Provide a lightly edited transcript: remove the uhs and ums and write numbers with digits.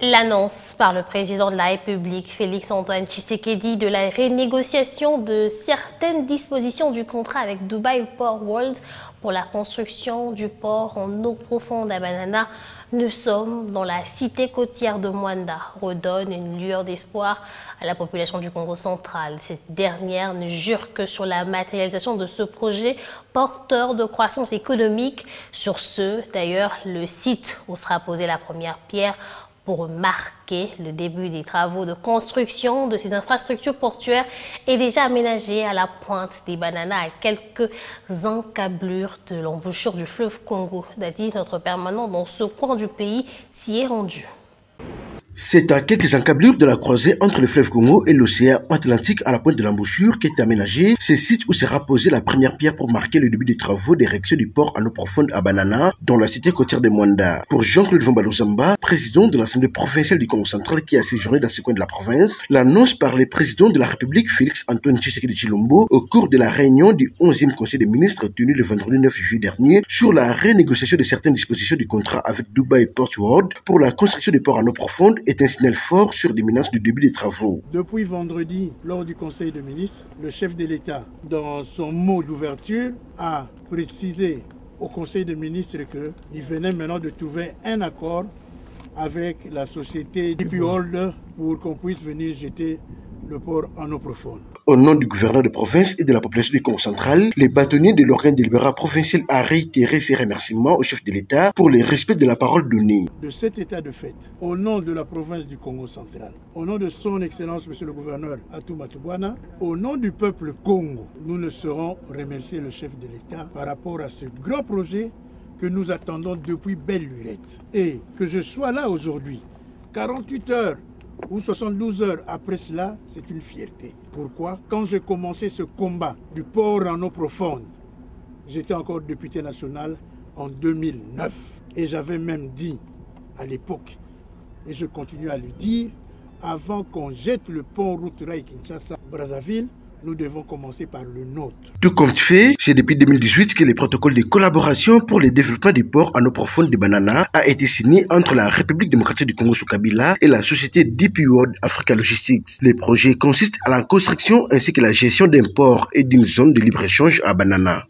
L'annonce par le président de la République, Félix-Antoine Tshisekedi, de la renégociation de certaines dispositions du contrat avec Dubai Port World pour la construction du port en eau profonde à Banana. Nous sommes dans la cité côtière de Mwanda, redonne une lueur d'espoir à la population du Congo central. Cette dernière ne jure que sur la matérialisation de ce projet porteur de croissance économique. Sur ce, d'ailleurs, le site où sera posée la première pierre pour marquer le début des travaux de construction de ces infrastructures portuaires est déjà aménagé à la pointe des Bananas, à quelques encablures de l'embouchure du fleuve Congo. Dadi, notre permanent dans ce coin du pays, s'y est rendu. C'est à quelques encablures de la croisée entre le fleuve Congo et l'océan Atlantique à la pointe de l'embouchure qu'est aménagé ce site où sera posée la première pierre pour marquer le début des travaux d'érection du port en eau profonde à Banana, dans la cité côtière de Mwanda. Pour Jean-Claude Vombalozamba, président de l'Assemblée provinciale du Congo central qui a séjourné dans ce coin de la province, l'annonce par le président de la République Félix-Antoine Tshisekedi Tshilombo au cours de la réunion du 11e Conseil des ministres tenu le vendredi 9 juillet dernier sur la renégociation de certaines dispositions du contrat avec Dubai Port World pour la construction des ports en eau profonde est un signal fort sur l'imminence du début des travaux. Depuis vendredi, lors du Conseil des ministres, le chef de l'État, dans son mot d'ouverture, a précisé au Conseil des ministres qu'il venait maintenant de trouver un accord avec la société DP World pour qu'on puisse venir jeter le port en eau profonde. Au nom du gouverneur de province et de la population du Congo central, les bâtonniers de l'organe délibérat provincial a réitéré ses remerciements au chef de l'État pour le respect de la parole donnée. De cet état de fait, au nom de la province du Congo central, au nom de son excellence monsieur le gouverneur Atou Matubwana, au nom du peuple Congo, nous ne saurons remercier le chef de l'État par rapport à ce grand projet que nous attendons depuis belle lurette. Et que je sois là aujourd'hui, 48 heures ou 72 heures après cela, c'est une fierté. Pourquoi? Quand j'ai commencé ce combat du port en eau profonde, j'étais encore député national en 2009. Et j'avais même dit à l'époque, et je continue à le dire, avant qu'on jette le pont route rail Kinshasa-Brazzaville, nous devons commencer par le nôtre. Tout compte fait, c'est depuis 2018 que le protocole de collaboration pour le développement des ports en eau profonde de Banana a été signé entre la République démocratique du Congo sous Kabila et la société DP World Africa Logistics. Le projet consiste à la construction ainsi que la gestion d'un port et d'une zone de libre-échange à Banana.